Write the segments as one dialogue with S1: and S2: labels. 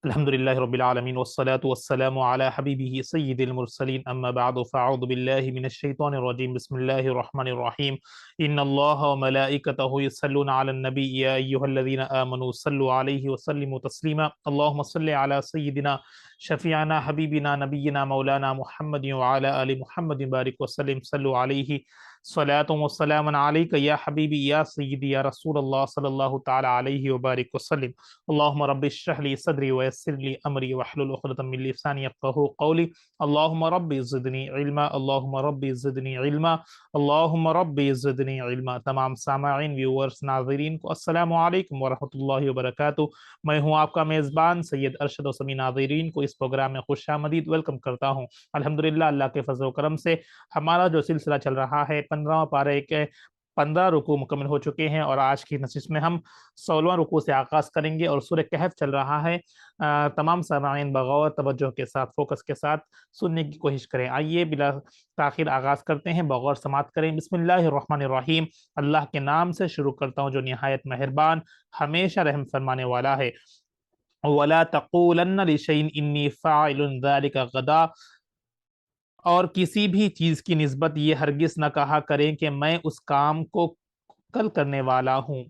S1: الحمد لله رب العالمين والصلاة والسلام على حبيبه سيد المرسلين أما بعد فأعوذ بالله من الشيطان الرجيم بسم الله الرحمن الرحيم إن الله وملائكته يصلون على النبي يا أيها الذين آمنوا صلوا عليه وسلموا تسليما اللهم صل على سيدنا شفيعنا حبيبنا نبينا مولانا محمد وعلى آل محمد بارك وسلم صلوا عليه صلاة والسلام عليك يا حبيبي يا سيدي يا رسول الله صلى الله تعالى عليه وبارك وسلم اللهم رب اشرح لي صدري ويسر لي امري واحلل عقدة من لساني يفقهوا قولي اللهم رب زدني علما اللهم رب زدنی علما اللهم رب زدنی علما۔ تمام سامعین ویورز ناظرین کو السلام علیکم ورحمۃ اللہ وبرکاتہ۔ میں ہوں آپ کا میزبان سید ارشد و سمی ناظرین کو اس پروگرام میں خوش آمدید ویلکم کرتا ہوں۔ الحمدللہ اللہ کے فضل و کرم سے ہمارا جو سلسلہ چل رہا ہے 15واں پارے کے 15 رکوع مکمل ہو چکے ہیں اور آج کی نشست میں ہم 16واں رکوع سے آغاز کریں گے اور سورہ کہف چل رہا ہے۔ تمام سامعین بغور توجہ کے ساتھ فوکس کے ساتھ سننے کی کوشش کریں۔ آئیے بلا تاخیر آغاز کرتے ہیں، بغور سماعت کریں۔ بسم اللہ الرحمن الرحیم، اللہ کے نام سے شروع کرتا ہوں جو نہایت مہربان ہمیشہ رحم فرمانے والا ہے۔ وَلَا تَقُولَنَّ لِشَيْءٍ إِنِّي فَاعِلٌ ذَلِكَ غَدًا، اور کسی بھی چیز کی نسبت یہ ہرگز نہ کہا کریں کہ میں اس کام کو کل کرنے والا ہوں۔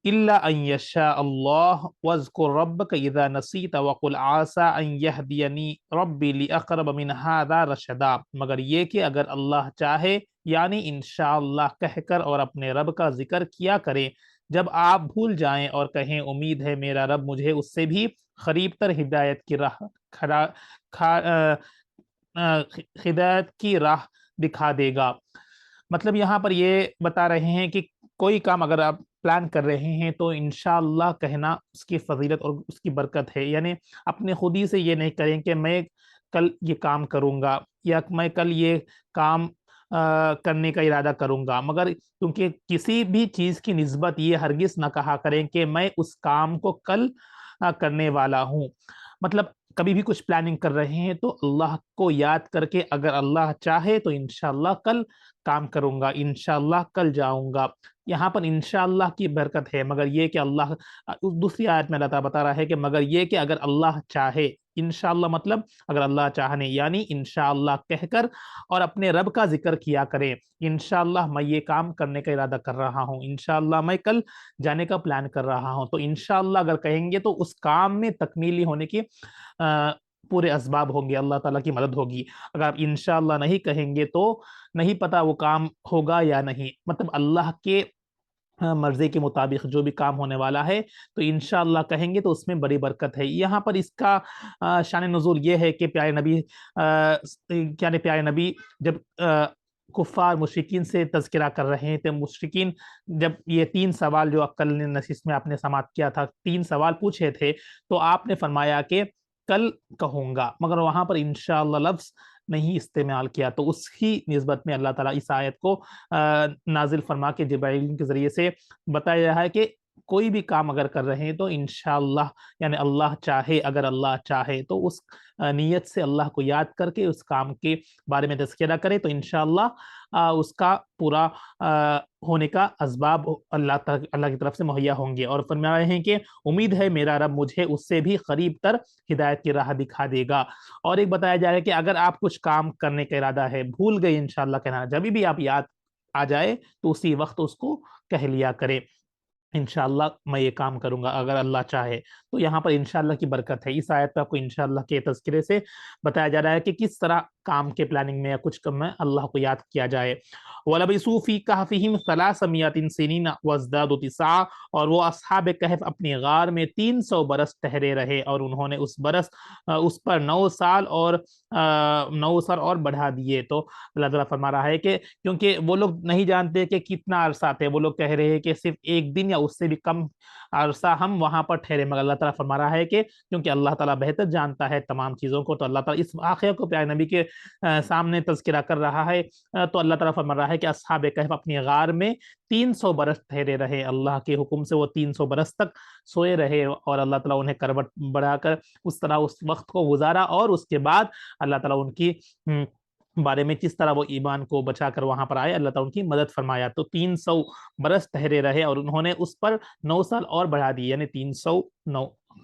S1: إِلَّا أَن يَشَاءَ اللَّهُ وَاذْكُرْ رَبَّكَ إِذَا نَسِيتَ وَقُلْ عَسَىٰ أَن يَهْدِيَنِي رَبِّي لِأَقْرَبَ مِنْ هَٰذَا رَشَدًا، مگر یہ کہ اگر اللہ چاہے یعنی انشاءاللہ کہہ کر اور اپنے رب کا ذکر کیا کریں جب آپ بھول جائیں اور کہیں امید ہے میرا رب مجھے اس سے بھی قریب تر ہدایت کی راہ دکھا دے گا۔ مطلب یہاں پر یہ بتا رہے ہیں کہ کوئی کام اگر آپ پلان کر رہے ہیں تو انشاءاللہ کہنا اس کی فضیلت اور اس کی برکت ہے، یعنی اپنے خود ہی سے یہ نہیں کریں کہ میں کل یہ کام کروں گا یا میں کل یہ کام کرنے کا ارادہ کروں گا، مگر کیونکہ کسی بھی چیز کی نسبت یہ ہرگز نہ کہا کریں کہ میں اس کام کو کل کرنے والا ہوں۔ مطلب کبھی بھی کچھ پلاننگ کر رہے ہیں تو اللہ کو یاد کر کے اگر اللہ چاہے تو انشاءاللہ کل کام کروں گا، انشاءاللہ کل جاؤں گا۔ یہاں پر انشاءاللہ کی برکت ہے، مگر یہ کہ اللہ دوسری آیت میں اللہ تعالیٰ بتا رہا ہے کہ مگر یہ کہ اگر اللہ چاہے، انشاءاللہ مطلب اگر اللہ چاہنے یعنی انشاءاللہ کہہ کر اور اپنے رب کا ذکر کیا کریں، انشاءاللہ میں یہ کام کرنے کا ارادہ کر رہا ہوں، انشاءاللہ میں کل جانے کا پلان کر رہا ہوں، تو انشاءاللہ اگر کہیں گے تو اس کام میں تکمیلی ہونے کی پورے اسباب ہوں گے، اللہ تعالیٰ کی مدد ہوگی۔ اگر آپ انشاءاللہ نہیں کہیں گے تو نہیں پتا وہ کام ہوگا یا نہیں، مطلب اللہ کے مرضی کے مطابق جو بھی کام ہونے والا ہے تو انشاءاللہ کہیں گے تو اس میں بڑی برکت ہے۔ یہاں پر اس کا شان نزول یہ ہے کہ پیارے نبی جب کفار مشرکین سے تذکرہ کر رہے تھے، مشرکین جب یہ 3 سوال جو کل نشست میں آپ نے سماعت کیا تھا، 3 سوال پوچھے تھے تو آپ نے فرمایا کہ کل کہوں گا، مگر وہاں پر انشاءاللہ لفظ نہیں استعمال کیا، تو اس ہی نسبت میں اللہ تعالیٰ اس آیت کو نازل فرما کے جبرائیل کے ذریعے سے بتایا رہا ہے کہ کوئی بھی کام اگر کر رہے ہیں تو انشاءاللہ یعنی اللہ چاہے، اگر اللہ چاہے تو اس نیت سے اللہ کو یاد کر کے اس کام کے بارے میں تذکرہ کرے تو انشاءاللہ اس کا پورا ہونے کا اسباب اللہ کی طرف سے مہیا ہوں گے، اور فرما رہے ہیں کہ امید ہے میرا رب مجھے اس سے بھی قریب تر ہدایت کی راہ دکھا دے گا۔ اور ایک بتایا جائے کہ اگر آپ کچھ کام کرنے کا ارادہ ہے، بھول گئے انشاءاللہ کہنا، جب بھی آپ یاد آ جائے تو اسی وقت اس کو کہہ لیا کرے، انشاءاللہ میں یہ کام کروں گا اگر اللہ چاہے۔ تو یہاں پر انشاءاللہ کی برکت ہے۔ اس آیت پہ آپ کو انشاءاللہ کے تذکرے سے بتایا جا رہا ہے کہ کس طرح کام کے پلاننگ میں یا کچھ کم میں اللہ کو یاد کیا جائے۔ وَلَبِثُوا فِي كَهْفِهِمْ 300 سِنِينَ وَازْدَادُوا تِسْعًا، اور وہ اصحاب کہف اپنی غار میں 300 برس ٹھہرے رہے اور انہوں نے اس پر 9 سال اور بڑھا دیے۔ تو اللہ تعالیٰ فرما رہا ہے کہ کیونکہ وہ لوگ نہیں جانتے کہ کتنا عرصہ تھے، وہ لوگ کہہ رہے ہیں کہ صرف 1 دن یا اس سے بھی کم عرصہ ہم وہاں پر ٹھہرے، مگر اللہ تعالیٰ فرما رہا ہے کہ کیونکہ اللہ تعالیٰ بہتر جانتا ہے تمام چیزوں کو، تو اللہ تعالیٰ اس واقعے کو پیارے نبی کے سامنے تذکرہ کر رہا ہے۔ تو اللہ تعالیٰ فرما رہا ہے کہ اصحاب کہف اپنی غار میں 300 برس ٹھہرے رہے، اللہ کے حکم سے وہ 300 برس تک سوئے رہے، اور اللہ تعالیٰ انہیں کروٹ بڑھا کر اس طرح اس وقت کو گزارا، اور اس کے بعد اللہ تعالیٰ ان کی بارے میں کس طرح وہ ایمان کو بچا کر وہاں پر آئے، اللہ تعالیٰ ان کی مدد فرمایا۔ تو 300 برس ٹھہرے رہے اور انہوں نے اس پر 9 سال اور بڑھا دی، یعنی 309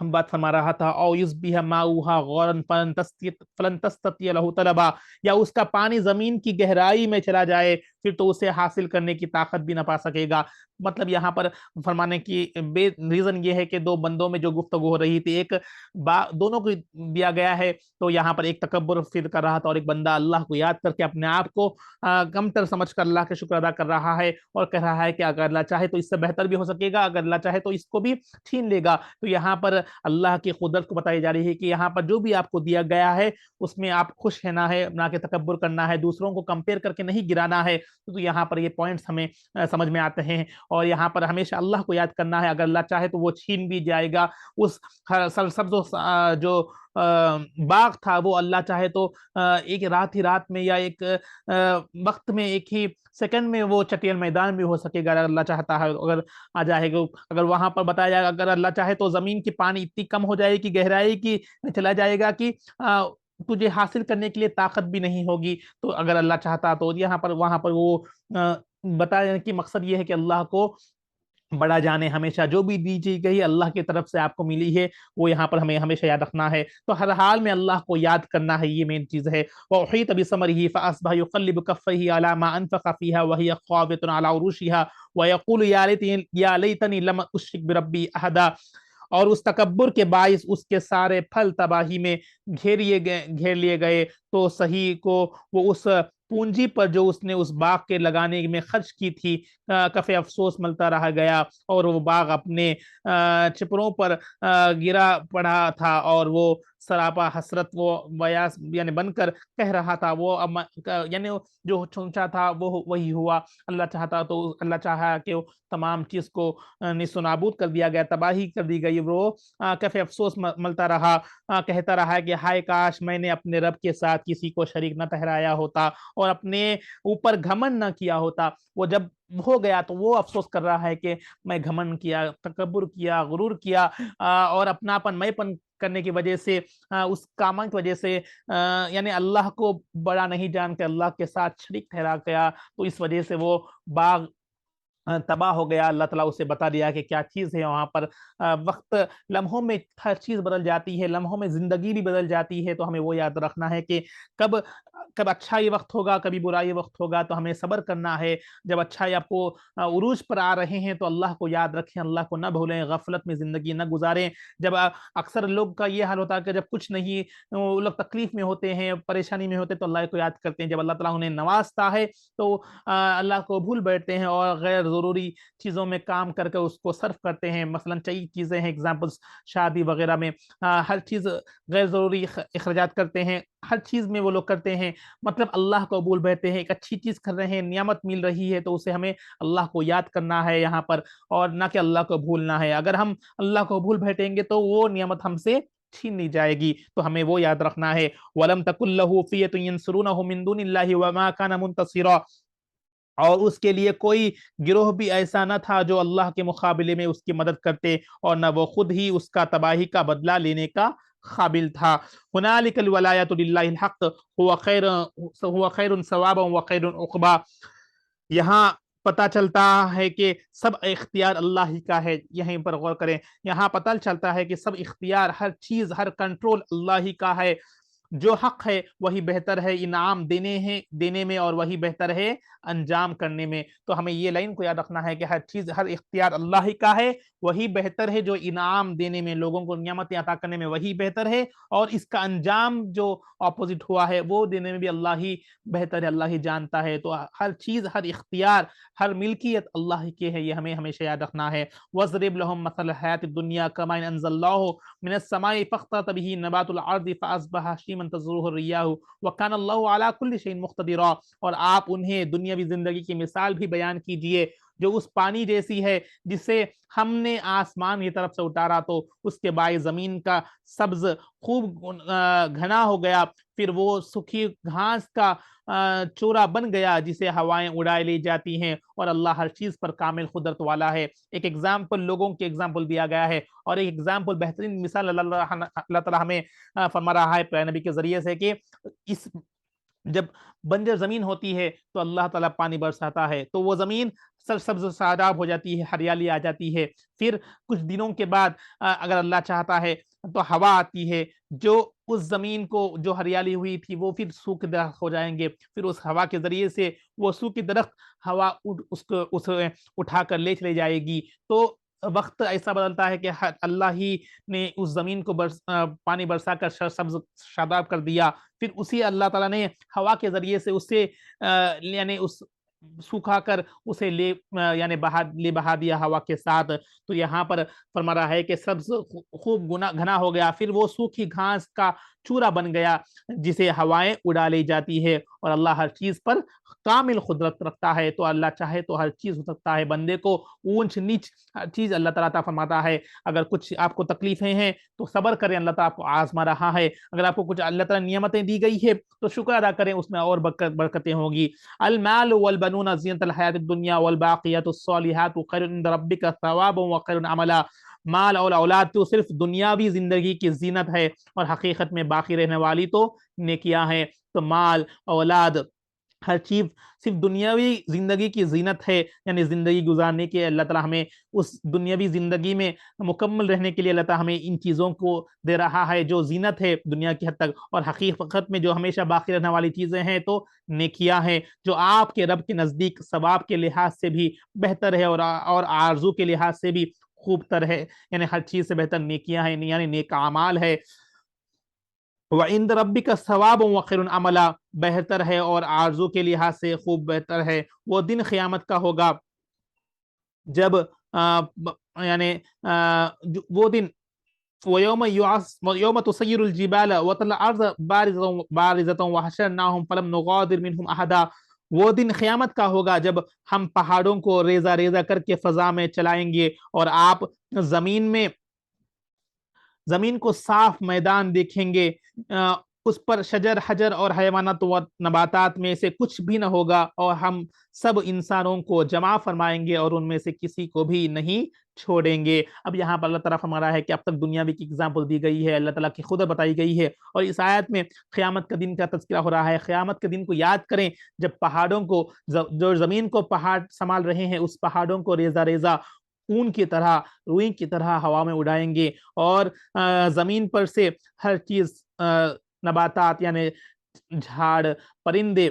S1: ہم بات فرما رہا تھا، او یصبح ماؤہا غورا فلن تستطیع لہ طلبا، یا اس کا پانی زمین کی گہرائی میں چلا جائے پھر تو اسے حاصل کرنے کی طاقت بھی نہ پا سکے گا۔ مطلب یہاں پر فرمانے کی ریزن یہ ہے کہ دو بندوں میں جو گفتگو ہو رہی تھی، ایک دونوں کو دیا گیا ہے، تو یہاں پر ایک تکبر فیل کر رہا تھا اور ایک بندہ اللہ کو یاد کر کے اپنے آپ کو کم تر سمجھ کر اللہ کا شکر ادا کر رہا ہے اور کہہ رہا ہے کہ اگر اللہ چاہے تو اس سے بہتر بھی ہو سکے گا، اگر اللہ چاہے تو اس کو بھی چھین لے گا۔ تو یہاں پر اللہ کی قدرت کو بتائی جا رہی ہے کہ یہاں پر جو بھی آپ کو دیا گیا ہے اس میں آپ خوش رہنا ہے، نہ کہ تکبر کرنا ہے، دوسروں کو کمپیئر کر کے نہیں گرانا ہے۔ تو یہاں پر یہ پوائنٹس ہمیں سمجھ میں آتے ہیں، اور یہاں پر ہمیشہ اللہ کو یاد کرنا ہے، اگر اللہ چاہے تو وہ چھین بھی جائے گا۔ اس سرسبز جو باغ تھا وہ اللہ چاہے تو ایک رات ہی رات میں یا ایک وقت میں، ایک ہی سیکنڈ میں وہ چٹیل میدان بھی ہو سکے گا اگر اللہ چاہتا ہے، اگر آ جائے گا۔ اگر وہاں پر بتایا جائے گا اگر اللہ چاہے تو زمین کی پانی اتنی کم ہو جائے گی، گہرائی کی چلا جائے گا کہ تجھے حاصل کرنے کے لیے طاقت بھی نہیں ہوگی۔ تو اگر اللہ چاہتا تو یہاں پر وہاں پر وہ بتایا کہ مقصد یہ ہے کہ اللہ کو بڑا جانے، ہمیشہ جو بھی دی گئی اللہ کی طرف سے آپ کو ملی ہے وہ یہاں پر ہمیں ہمیشہ یاد رکھنا ہے۔ تو ہر حال میں اللہ کو یاد کرنا ہے، یہ مین چیز ہے۔ وَأُحِيطَ بِثَمَرِهِ فَأَصْبَحَ يُقَلِّبُ كَفَّيْهِ عَلَى مَا أَنفَقَ فِيهَا وَهِيَ خَاوِيَةٌ عَلَى عُرُوشِهَا وَيَقُولُ يَا لَيْتَنِي لَمْ أُشْرِكْ بِرَبِّي أَحَدًا، اور اس تکبر کے باعث اس کے سارے پھل تباہی میں گھیر لیے گئے۔ تو صحیح کو وہ اس پونجی پر جو اس نے اس باغ کے لگانے میں خرچ کی تھی کفِ افسوس ملتا رہ گیا، اور وہ باغ اپنے چھپروں پر گرا پڑا تھا، اور وہ سراپا حسرت وہ بیاس یعنی بن کر کہہ رہا تھا، وہ یعنی جو سوچا تھا وہ وہی ہوا۔ اللہ چاہتا تو اللہ چاہا کہ وہ تمام چیز کو نیست و نابود کر دیا گیا، تباہی کر دی گئی۔ وہ کیف افسوس ملتا رہا، کہتا رہا کہ ہائے کاش میں نے اپنے رب کے ساتھ کسی کو شریک نہ ٹھہرایا ہوتا اور اپنے اوپر گھمنڈ نہ کیا ہوتا۔ وہ جب ہو گیا تو وہ افسوس کر رہا ہے کہ میں گھمنڈ کیا، تکبر کیا، غرور کیا، اور اپناپن میں پن کرنے کی وجہ سے، اس کامن کی وجہ سے، یعنی اللہ کو بڑا نہیں جان کے اللہ کے ساتھ شریک ٹھہرا گیا، تو اس وجہ سے وہ باغ تباہ ہو گیا۔ اللہ تعالیٰ اسے بتا دیا کہ کیا چیز ہے وہاں پر۔ وقت لمحوں میں ہر چیز بدل جاتی ہے، لمحوں میں زندگی بھی بدل جاتی ہے، تو ہمیں وہ یاد رکھنا ہے کہ کب کب اچھا یہ وقت ہوگا، کبھی برا یہ وقت ہوگا، تو ہمیں صبر کرنا ہے۔ جب اچھا آپ کو عروج پر آ رہے ہیں تو اللہ کو یاد رکھیں، اللہ کو نہ بھولیں، غفلت میں زندگی نہ گزاریں۔ جب اکثر لوگ کا یہ حال ہوتا ہے کہ جب کچھ نہیں، وہ لوگ تکلیف میں ہوتے ہیں، پریشانی میں ہوتے ہیں، تو اللہ کو یاد کرتے ہیں۔ جب اللہ تعالیٰ انہیں نوازتا ہے تو اللہ کو بھول بیٹھتے ہیں اور غیر ضروری چیزوں میں کام کر کے اس کو صرف کرتے ہیں۔ مثلا کئی چیزیں ہیں، ایگزامپلس شادی وغیرہ میں ہر چیز غیر ضروری اخراجات کرتے ہیں، ہر چیز میں وہ لوگ کرتے ہیں، مطلب اللہ کو بھول بیٹھتے ہیں۔ ایک اچھی چیز کر رہے ہیں، نعمت مل رہی ہے، تو اسے ہمیں اللہ کو یاد کرنا ہے یہاں پر، اور نہ کہ اللہ کو بھولنا ہے۔ اگر ہم اللہ کو بھول بیٹھیں گے تو وہ نعمت ہم سے چھین لی جائے گی، تو ہمیں وہ یاد رکھنا ہے۔ وَلَمْ تَكُنْ لَهُ فِئَةٌ يَنْصُرُونَهُ مِنْ دُونِ اللَّهِ وَمَا كَانَ مُنْتَصِرًا، اور اس کے لیے کوئی گروہ بھی ایسا نہ تھا جو اللہ کے مقابلے میں اس کی مدد کرتے، اور نہ وہ خود ہی اس کا تباہی کا بدلہ لینے کا قابل تھا۔ هُنَالِكَ الْوَلَایَةُ لِلَّهِ الْحَقُّ هُوَ خَيْرٌ ثَوَابًا وَخَيْرٌ عُقْبًا۔ یہاں پتہ چلتا ہے کہ سب اختیار اللہ ہی کا ہے، یہیں پر غور کریں، یہاں پتہ چلتا ہے کہ سب اختیار، ہر چیز، ہر کنٹرول اللہ ہی کا ہے۔ جو حق ہے وہی بہتر ہے انعام دینے میں، اور وہی بہتر ہے انجام کرنے میں۔ تو ہمیں یہ لائن کو یاد رکھنا ہے کہ ہر چیز، ہر اختیار اللہ ہی کا ہے، وہی بہتر ہے، جو انعام دینے میں، لوگوں کو نعمتیں عطا کرنے میں وہی بہتر ہے، اور اس کا انجام جو اپوزٹ ہوا ہے وہ دینے میں بھی اللہ ہی بہتر ہے، اللہ ہی جانتا ہے۔ تو ہر چیز، ہر اختیار، ہر ملکیت اللہ ہی کی ہے، یہ ہمیں ہمیشہ یاد رکھنا ہے۔ وَاضْرِبْ لَهُم مَثَلَ الْحَيَاةِ الدُّنْيَا كَمَاءٍ أَنزَلْنَاهُ مِنَ السَّمَاءِ فَاخْتَلَطَ بِهِ نَبَاتُ الْأَرْضِ فَأَصْبَحَ هَشِيمًا تَذْرُوهُ الرِّيَاحُ وَكَانَ اللَّهُ عَلَى كُلِّ شَيْءٍ مُقْتَدِرًا۔ اور آپ انہیں دنیاوی زندگی کی مثال بھی بیان کیجئے جو اس پانی جیسی ہے جسے ہم نے آسمان کی طرف سے اتارا، تو اس کے باعث زمین کا سبز خوب گھنا ہو گیا، پھر وہ سکھی گھاس کا چورا بن گیا جسے ہوائیں اڑائے لی جاتی ہیں، اور اللہ ہر چیز پر کامل قدرت والا ہے۔ ایک ایگزامپل، لوگوں کی ایگزامپل دیا گیا ہے، اور ایک ایگزامپل، بہترین مثال اللہ تعالیٰ ہمیں فرما رہا ہے پیارے نبی کے ذریعے سے کہ اس جب بنجر زمین ہوتی ہے تو اللہ تعالیٰ پانی برساتا ہے تو وہ زمین سرسبز و شاداب ہو جاتی ہے، ہریالی آ جاتی ہے۔ پھر کچھ دنوں کے بعد اگر اللہ چاہتا ہے تو ہوا آتی ہے، جو اس زمین کو جو ہریالی ہوئی تھی وہ پھر سوکھ درخت ہو جائیں گے، پھر اس ہوا کے ذریعے سے وہ سوکھ درخت ہوا اس اٹھا کر لے چلی جائے گی۔ تو وقت ایسا بدلتا ہے کہ اللہ ہی نے اس زمین کو پانی برسا کر سرسبز شاداب کر دیا، پھر اسی اللہ تعالیٰ نے ہوا کے ذریعے سے اسے یعنی اس سکھا کر اسے یعنی بہا دیا ہوا کے ساتھ۔ تو یہاں پر فرما رہا ہے کہ سبز خوب گھنا ہو گیا، پھر وہ سوکھی گھاس کا چورا بن گیا جسے ہوائیں اڑا لی جاتی ہے۔ اور اللہ ہر چیز پر کامل قدرت رکھتا ہے، تو اللہ چاہے تو ہر چیز ہو سکتا ہے، بندے کو اونچ نیچ ہر چیز اللہ تعالیٰ عطا فرماتا ہے۔ اگر کچھ آپ کو تکلیفیں ہیں تو صبر کریں، اللہ تعالیٰ آپ کو آزما رہا ہے۔ اگر آپ کو کچھ اللہ تعالیٰ نعمتیں دی گئی ہے تو شکر ادا کریں، اس میں اور برکتیں ہوگی۔ المال والبنون زینت الحیات الدنیا والباقیات الصالحات خیر عند ربک ثوابا وخیر عملا۔ مال اور اولاد تو صرف دنیاوی زندگی کی زینت ہے، اور حقیقت میں باقی رہنے والی تو نیکیاں ہیں۔ تو مال، اولاد، ہر چیز صرف دنیاوی زندگی کی زینت ہے، یعنی زندگی گزارنے کے اللہ تعالیٰ ہمیں اس دنیاوی زندگی میں مکمل رہنے کے لیے اللہ تعالیٰ ہمیں ان چیزوں کو دے رہا ہے جو زینت ہے دنیا کی حد تک، اور حقیقت میں جو ہمیشہ باقی رہنے والی چیزیں ہیں تو نیکیاں ہیں، جو آپ کے رب کے نزدیک ثواب کے لحاظ سے بھی بہتر ہے اور آرزو کے لحاظ سے بھی خوب تر ہے، یعنی ہر چیز سے بہتر نیکیاں ہیں، یعنی نیک اعمال ہے۔ وَعِندَ رَبِّكَ ثَوَابٌ وَخَيْرٌ عَمَلًا، بہتر ہے اور آرزو کے لحاظ سے خوب بہتر ہے۔ وہ دن قیامت کا ہوگا جب یعنی وہ دن وَيَوْمَ تُسَيِّرُ الْجِبَالَ وَتَرَى الْأَرْضَ بَارِزَةً وَحَشَرْنَاهُمْ فَلَمْ نُغَادِرْ مِنْهُمْ أَحَدًا۔ وہ دن قیامت کا ہوگا جب ہم پہاڑوں کو ریزہ ریزہ کر کے فضا میں چلائیں گے، اور آپ زمین کو صاف میدان دیکھیں گے، اس پر شجر حجر اور حیوانات و نباتات میں سے کچھ بھی نہ ہوگا، اور ہم سب انسانوں کو جمع فرمائیں گے اور ان میں سے کسی کو بھی نہیں چھوڑیں گے۔ اب یہاں پر اللہ تعالیٰ فرما رہا ہے کہ اب تک دنیاوی کی اگزامپل دی گئی ہے، اللہ تعالیٰ کی خود بتائی گئی ہے، اور اس آیت میں قیامت کا دن کا تذکرہ ہو رہا ہے۔ قیامت کے دن کو یاد کریں جب پہاڑوں کو، جو زمین کو پہاڑ سنبھال رہے ہیں، اس پہاڑوں کو ریزہ ریزہ اون کی طرح، روئی کی طرح ہوا میں اڑائیں گے، اور زمین پر سے ہر چیز، نباتات یعنی جھاڑ، پرندے،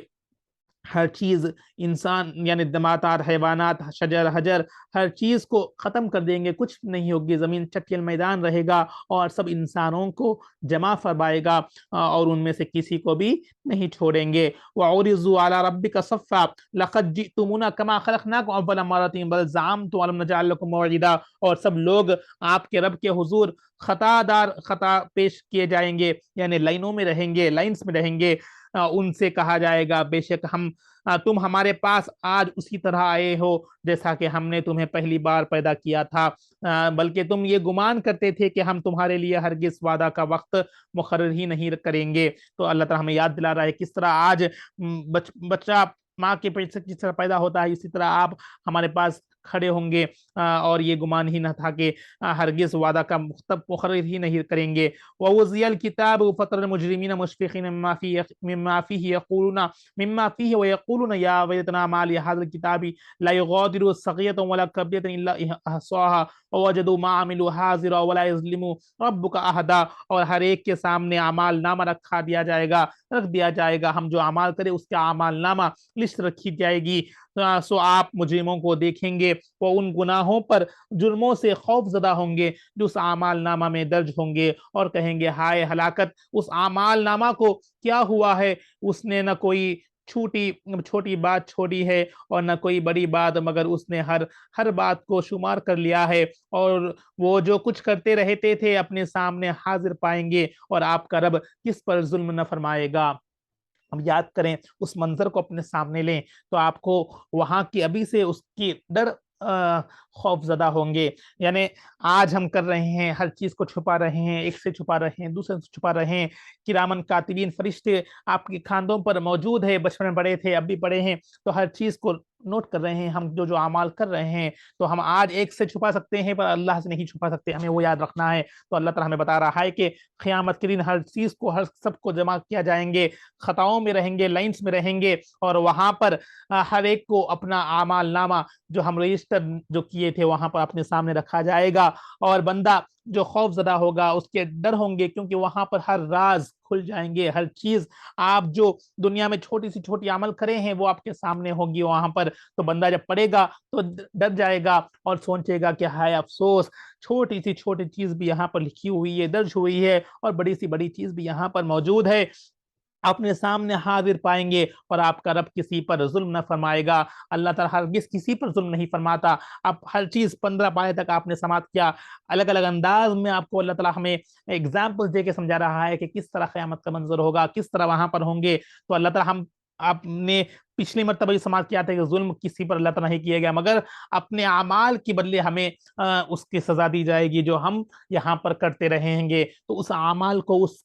S1: ہر چیز، انسان یعنی نباتات، حیوانات، شجر حجر، ہر چیز کو ختم کر دیں گے، کچھ نہیں ہوگی، زمین چٹیل میدان رہے گا، اور سب انسانوں کو جمع فرمائے گا، اور ان میں سے کسی کو بھی نہیں چھوڑیں گے۔ وَعُرِضُوا عَلَى رَبِّكَ صَفًّا لَقَدْ جِئْتُمُونَا كَمَا خَلَقْنَاكُمْ أَوَّلَ مَرَّةٍ بَلْ زَعَمْتُمْ أَلَّن نَّجْعَلَ لَكُم مَّوْعِدًا۔ اور سب لوگ آپ کے رب کے حضور خطا پیش کیے جائیں گے، یعنی لائنوں میں رہیں گے، لائنز میں رہیں گے۔ ان سے کہا جائے گا بے شک تم ہمارے پاس آج اسی طرح آئے ہو جیسا کہ ہم نے تمہیں پہلی بار پیدا کیا تھا، بلکہ تم یہ گمان کرتے تھے کہ ہم تمہارے لیے ہرگز وعدہ کا وقت مقرر ہی نہیں کریں گے۔ تو اللہ تعالیٰ ہمیں یاد دلا رہا ہے کس طرح آج بچہ ماں کے پیٹ سے جس طرح پیدا ہوتا ہے، اسی طرح آپ ہمارے پاس کھڑے ہوں گے، اور یہ گمان ہی نہ تھا کہ ہرگز وعدہ کا مقرر ہی نہیں کریں گے۔ وَوُزِّيَ الْكِتَابُ فَتَرَى الْمُجْرِمِينَ مُشْفِقِينَ مِمَّا فِيهِ وَيَقُولُونَ يَا وَيْلَتَنَا مَا لِهَٰذَا الْكِتَابِ لَا يُغَادِرُ صَغِيرَةً وَلَا كَبِيرَةً إِلَّا أَحْصَاهَا وَوَجَدُوا مَا عَمِلُوا حَاضِرًا وَلَا يَظْلِمُ رَبُّكَ أَحَدًا۔ اور ہر ایک کے سامنے اعمال نامہ رکھ دیا جائے گا، ہم جو اعمال کرے اس کا اعمال نامہ لسٹ رکھی جائے گی۔ سو آپ مجرموں کو دیکھیں گے، وہ ان گناہوں پر، جرموں سے خوف زدہ ہوں گے جو اس اعمال نامہ میں درج ہوں گے، اور کہیں گے ہائے ہلاکت اس اعمال نامہ کو، کیا ہوا ہے، اس نے نہ کوئی چھوٹی بات چھوڑی ہے اور نہ کوئی بڑی بات، مگر اس نے ہر بات کو شمار کر لیا ہے، اور وہ جو کچھ کرتے رہتے تھے اپنے سامنے حاضر پائیں گے، اور آپ کا رب کس پر ظلم نہ فرمائے گا۔ ہم یاد کریں، اس منظر کو اپنے سامنے لیں تو آپ کو وہاں کی ابھی سے اس کی ڈر خوف زدہ ہوں گے۔ یعنی آج ہم کر رہے ہیں، ہر چیز کو چھپا رہے ہیں، ایک سے چھپا رہے ہیں، دوسرے سے چھپا رہے ہیں، کرامن کاتبین فرشتے آپ کے کاندھوں پر موجود ہے، بچپن میں پڑھے تھے اب بھی پڑھے ہیں، تو ہر چیز کو نوٹ کر رہے ہیں، ہم جو جو اعمال کر رہے ہیں، تو ہم آج ایک سے چھپا سکتے ہیں پر اللہ سے نہیں چھپا سکتے، ہمیں وہ یاد رکھنا ہے۔ تو اللہ تعالیٰ ہمیں بتا رہا ہے کہ قیامت کے دن ہر چیز کو، ہر سب کو جمع کیا جائیں گے، خطاؤں میں رہیں گے، لائنس میں رہیں گے، اور وہاں پر ہر ایک کو اپنا اعمال نامہ جو ہم رجسٹر جو کیے تھے وہاں پر اپنے سامنے رکھا جائے گا، اور بندہ جو خوف زدہ ہوگا، اس کے ڈر ہوں گے، کیونکہ وہاں پر ہر راز کھل جائیں گے، ہر چیز آپ جو دنیا میں چھوٹی سی چھوٹی عمل کرے ہیں وہ آپ کے سامنے ہوگی وہاں پر۔ تو بندہ جب پڑھے گا تو ڈر جائے گا اور سوچے گا کہ ہائے افسوس، چھوٹی سی چھوٹی چیز بھی یہاں پر لکھی ہوئی ہے، درج ہوئی ہے، اور بڑی سی بڑی چیز بھی یہاں پر موجود ہے، اپنے سامنے حاضر پائیں گے، اور آپ کا رب کسی پر ظلم نہ فرمائے گا۔ اللہ تعالیٰ ہرگز کسی پر ظلم نہیں فرماتا۔ اب ہر چیز 15 پارے تک آپ نے سماعت کیا، الگ الگ انداز میں آپ کو اللہ تعالیٰ ہمیں ایگزامپل دے کے سمجھا رہا ہے کہ کس طرح قیامت کا منظر ہوگا، کس طرح وہاں پر ہوں گے۔ تو اللہ تعالیٰ آپ نے پچھلی مرتبہ یہ سماعت کیا تھا کہ ظلم کسی پر اللہ تعالیٰ نہیں کیا گیا، مگر اپنے اعمال کے بدلے ہمیں اس کی سزا دی جائے گی جو ہم یہاں پر کرتے رہیں گے۔ تو اس اعمال کو، اس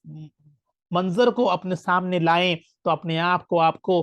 S1: منظر کو اپنے سامنے لائیں تو اپنے آپ کو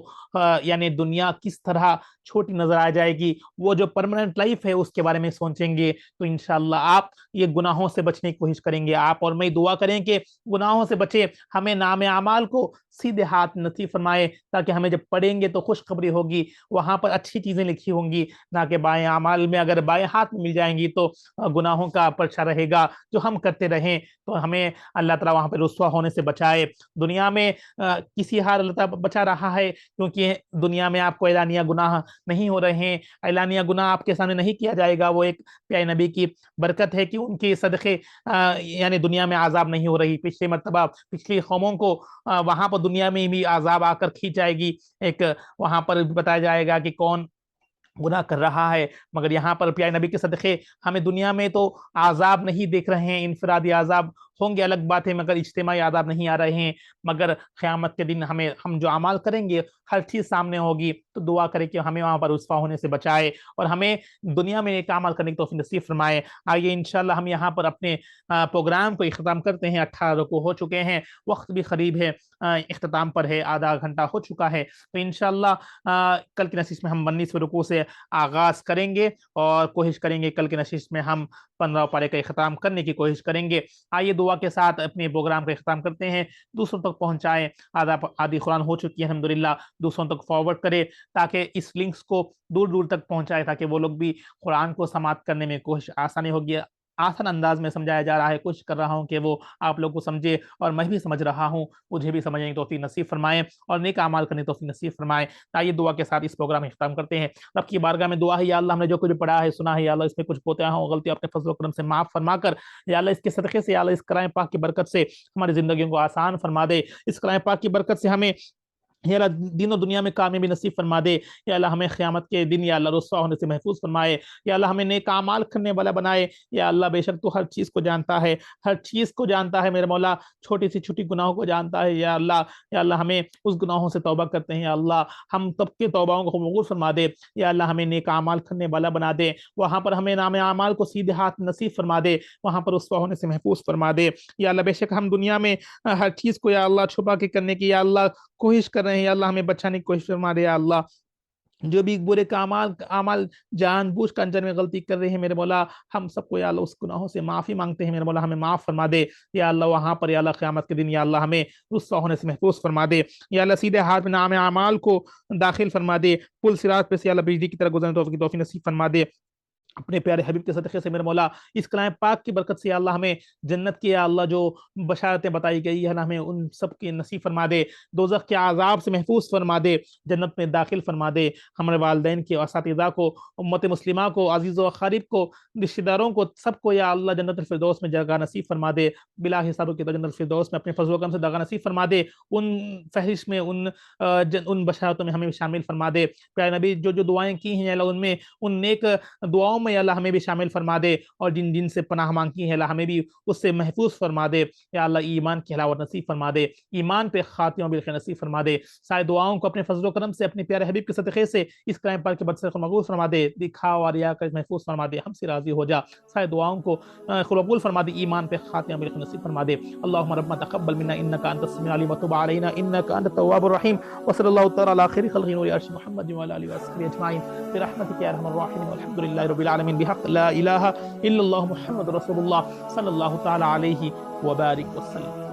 S1: یعنی دنیا کس طرح چھوٹی نظر آ جائے گی، وہ جو پرماننٹ لائف ہے اس کے بارے میں سوچیں گے، تو انشاءاللہ آپ یہ گناہوں سے بچنے کی کوشش کریں گے۔ آپ اور میں دعا کریں کہ گناہوں سے بچے، ہمیں نام اعمال کو سیدھے ہاتھ نصیب فرمائے، تاکہ ہمیں جب پڑھیں گے تو خوشخبری ہوگی، وہاں پر اچھی چیزیں لکھی ہوں گی، نہ کہ بائیں اعمال میں اگر بائیں ہاتھ میں مل جائیں گی تو گناہوں کا پرچہ رہے گا جو ہم کرتے رہیں۔ تو ہمیں اللہ تعالیٰ وہاں پہ رسوا ہونے سے بچائے۔ دنیا میں کسی حال اللہ تعالیٰ بچا رہا ہے، کیونکہ دنیا میں آپ کو اعلانیہ گناہ نہیں ہو رہے ہیں، اعلانیہ گناہ آپ کے سامنے نہیں کیا جائے گا، وہ ایک پیارے نبی کی برکت ہے کہ ان کے صدقے یعنی دنیا میں عذاب نہیں ہو رہی۔ پچھلے مرتبہ پچھلی قوموں کو وہاں پر دنیا میں بھی عذاب آ کر کھینچ جائے گی، ایک وہاں پر بتایا جائے گا کہ کون گناہ کر رہا ہے، مگر یہاں پر پیارے نبی کے صدقے ہمیں دنیا میں تو عذاب نہیں دیکھ رہے ہیں، انفرادی عذاب ہوں گے الگ بات ہے، مگر اجتماعی عذاب نہیں آ رہے ہیں۔ مگر قیامت کے دن ہم جو اعمال کریں گے ہر چیز سامنے ہوگی، تو دعا کرے کہ ہمیں وہاں پر رسوا ہونے سے بچائے، اور ہمیں دنیا میں ایک عمل کرنے کی توفیق نصیب فرمائے۔ آئیے انشاءاللہ ہم یہاں پر اپنے پروگرام کو اختتام کرتے ہیں۔ 18 رکوع ہو چکے ہیں، وقت بھی قریب ہے، اختتام پر ہے، آدھا گھنٹہ ہو چکا ہے، تو انشاءاللہ کل کی نشست میں ہم 19ویں رکوع سے آغاز کریں گے، اور کوشش کریں گے کل کی نشست میں ہم 15 پارے کا اختتام کرنے کی کوشش کریں گے۔ آئیے دعا کے ساتھ اپنے پروگرام کا اختتام کرتے ہیں، دوسروں تک پہنچائیں، آدھی قرآن ہو چکی ہے الحمدللہ، دوسروں تک فارورڈ کرے تاکہ اس لنکس کو دور دور تک پہنچائے، تاکہ وہ لوگ بھی قرآن کو سماعت کرنے میں کوشش آسانی ہوگی۔ آسان انداز میں سمجھایا جا رہا ہے، کوشش کر رہا ہوں کہ وہ آپ لوگ کو سمجھے، اور میں بھی سمجھ رہا ہوں، مجھے بھی سمجھنے کی توفیق نصیب فرمائے، اور نیک اعمال کرنے کی توفیق نصیب فرمائے۔ آئیے دعا کے ساتھ اس پروگرام میں اختتام کرتے ہیں۔ رب کی بارگاہ میں دعا ہے، یا اللہ ہم نے جو کچھ پڑھا ہے، سنا ہے، یا اللہ اس میں کچھ کوتاہیاں ہوں، غلطی اپنے فضل و کرم سے معاف فرما کر، یا اللہ اس کے صدقے سے، یا اللہ اس کلام پاک کی برکت سے ہماری زندگیوں کو آسان فرما دے، اس کلام پاک کی برکت سے ہمیں یا اللہ دین و دنیا میں کامیابی نصیب فرما دے، یا اللہ ہمیں قیامت کے دن یا اللہ رسوا ہونے سے محفوظ فرمائے، یا اللہ ہمیں نیک اعمال کرنے والا بنائے۔ یا اللہ بے شک تو ہر چیز کو جانتا ہے، ہر چیز کو جانتا ہے میرے مولا، چھوٹی سی چھوٹی گناہوں کو جانتا ہے، یا اللہ ہمیں اس گناہوں سے توبہ کرتے ہیں، یا اللہ ہم تب کے توباؤں کو قبول فرما دے، یا اللہ ہمیں نیک اعمال کرنے والا بنا دے، وہاں پر ہمیں نام اعمال کو سیدھے ہاتھ نصیب فرما دے، وہاں پر رسوا ہونے سے محفوظ فرما دے۔ یا اللہ بے شک ہم دنیا میں ہر چیز کو یا اللہ چھپا کے کرنے کی یا اللہ کوشش کر رہے ہیں، یا اللہ ہمیں بچانے کی کوشش فرما دے۔ یا اللہ جو بھی برے کا اعمال جان بوجھ کر انجام میں غلطی کر رہے ہیں میرے مولا، ہم سب کو یا اللہ اس گناہوں سے معافی مانگتے ہیں میرے مولا، ہمیں معاف فرما دے۔ یا اللہ وہاں پر یا اللہ قیامت کے دن یا اللہ ہمیں رسوا ہونے سے محفوظ فرما دے، یا اللہ سیدھے ہاتھ میں نام اعمال کو داخل فرما دے، پل صراط پہ سے یا اللہ بجلی کی طرح گزرنے کی توفیق نصیب فرما دے۔ اپنے پیارے حبیب کے صدقے سے میرے مولا اس کلام پاک کی برکت سے یا اللہ ہمیں جنت کی یا اللہ جو بشارتیں بتائی گئی ہے نا، ہمیں ان سب کی نصیب فرما دے، دوزخ کے عذاب سے محفوظ فرما دے، جنت میں داخل فرما دے، ہمارے والدین کے، اساتذہ کو، امت مسلمہ کو، عزیز و اقارب کو، رشتہ داروں کو، سب کو یا اللہ جنت الفردوس میں جگہ نصیب فرما دے، بلا حساب کی جنت الفردوس میں اپنے فضل و کرم سے جگہ نصیب فرما دے، ان فہرست میں، ان بشارتوں میں ہمیں شامل فرما دے۔ پیارے نبی جو جو دعائیں کی ہیں یا اللہ ان میں ان نیک دعاؤں میں میں یا اللہ ہمیں بھی شامل فرما دے، اور جن جن سے پناہ مانگی ہے اللہ ہمیں بھی اس سے محفوظ فرما دے یا اللہ، ایمان کی حلاوت نصیب فرما دے، ایمان پہ خاتمہ بالخیر نصیب فرما دے، سارے دعاؤں کو اپنے فضل و کرم سے اپنے پیارے حبیب کے صدقے سے اس کلام پاک کے برکت سے مقبول فرما دے، دکھاوا اور ریا کر محفوظ فرما دے، ہم سے راضی ہو جا، سارے دعاؤں کو قبول فرما دے، ایمان پہ خاتمہ بالخیر نصیب فرما دے۔ اللهم ربنا تقبل منا انك انت السميع العليم وتب علينا انك انت التواب الرحيم، وصلى الله تعالى على خير خلقه نور عرش محمد وعلى اله وصحبه اجمعين برحمتك يا ارحم الراحمين، والحمد لله رب العالمين، بحق لا اله الا الله محمد رسول الله صلى الله تعالى عليه وبارك وسلم۔